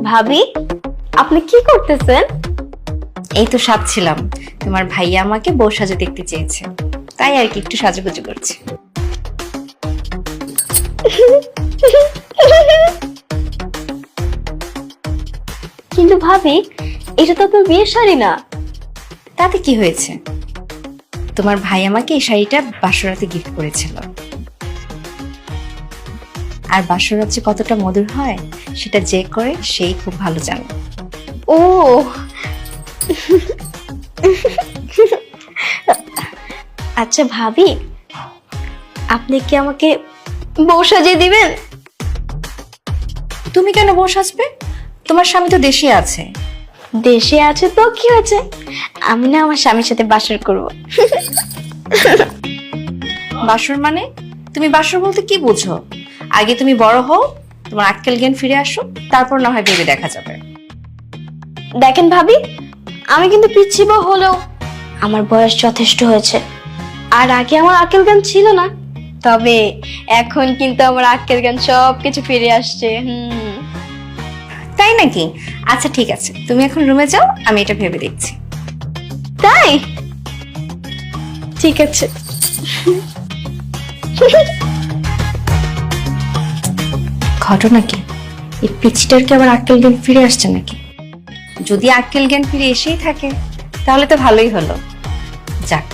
ভাবি, আপনি কি করতেছেন? এই তো সাজছিলাম, তোমার ভাইয়া আমাকে বউ সাজে দেখতে চেয়েছে, তাই আর কি একটু সাজুগুজু করছে। কিন্তু ভাবি, এটা তো আপনার বিয়ের শাড়ি না। তাতে কি হয়েছে? তোমার ভাই আমাকে এই শাড়িটা বাসরাতে গিফট করেছিল, আর বাসরাত যে কতটা মধুর হয় সেটা যে করে সেই খুব ভালো জানে। ও, আচ্ছা ভাবি, আপনি কি আমাকে বউ সাজিয়ে দিবেন? তুমি কেন বউ সাজবে? তোমার স্বামী তো দেশে আছে। দেশে আছে তো কি হয়েছে, আমি না আমার স্বামীর সাথে বাসর করব। বাসর মানে? তুমি বাসর বলতে কি বুঝো? আগে তুমি বড় হও, তোমার আক্কেল জ্ঞান ফিরে আসো, তারপর না হয় ভেবে দেখা যাবে। দেখেন ভাবি, আমি কিন্তু পিচ্ছি বউ হলেও আমার বয়স যথেষ্ট হয়েছে। আর আগে আমার আক্কেল জ্ঞান ছিল না, তবে এখন কিন্তু আমার আক্কেল জ্ঞান সবকিছু ফিরে আসছে। তাই নাকি? আচ্ছা ঠিক আছে, তুমি এখন রুমে যাও, আমি এটা ভেবে দেখছি। তাই ঠিক আছে। ঘটনা কি? এই পিচ্ছিটার কি আবার আক্কেল জ্ঞান ফিরে আসছে নাকি? যদি আক্কেল জ্ঞান ফিরে এসেই থাকে তাহলে তো ভালোই হলো। যাক,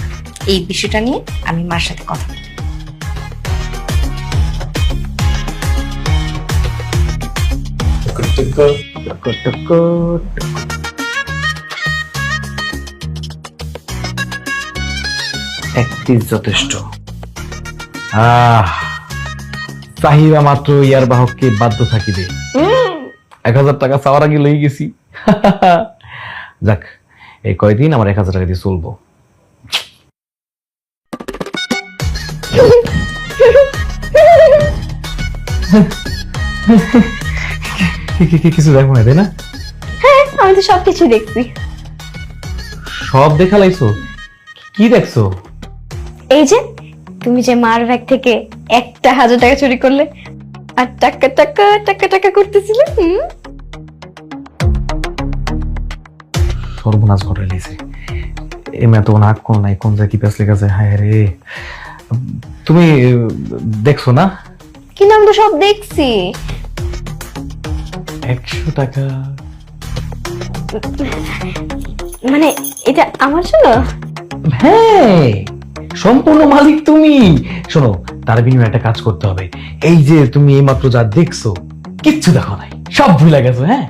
এই বিষয়টা নিয়ে আমি মার সাথে কথা বলবো। একটি যথেষ্ট। চাহিদা মাত্র ইয়ার বাহককে বাধ্য থাকিবে। 1000 টাকা চাওয়ার আগে লই গেছি। যাক, এই কয়দিন আমার 1000 টাকা দিয়ে চলবো। কিছু দেখো না, তাই না? হ্যাঁ, আমি তো সবকিছু দেখছি। সব দেখা লাইছো? কি দেখছো? এই যে তুমি যে মার ব্যাগ থেকে 1000 টাকা চুরি করলে আর টাকা টাকা টাকা টাকা করতেছিলে। সর্বনাশ করে লিছে। এমে তো নাক কোন নাই, কোন জায়গায় কি পেছ লেগেছে। হায় রে, তুমি দেখছো না? কিন্তু আমি তো সব দেখছি। 100 টাকা মানে এটা আমার জন্য? হ্যাঁ, সম্পূর্ণ মালিক তুমি। শোনো, তার বিনিময়ে একটা কাজ করতে হবে। এই যে তুমি এইমাত্র যা দেখছো, কিচ্ছু দেখো নাই, সব ভুলে গেছো। হ্যাঁ,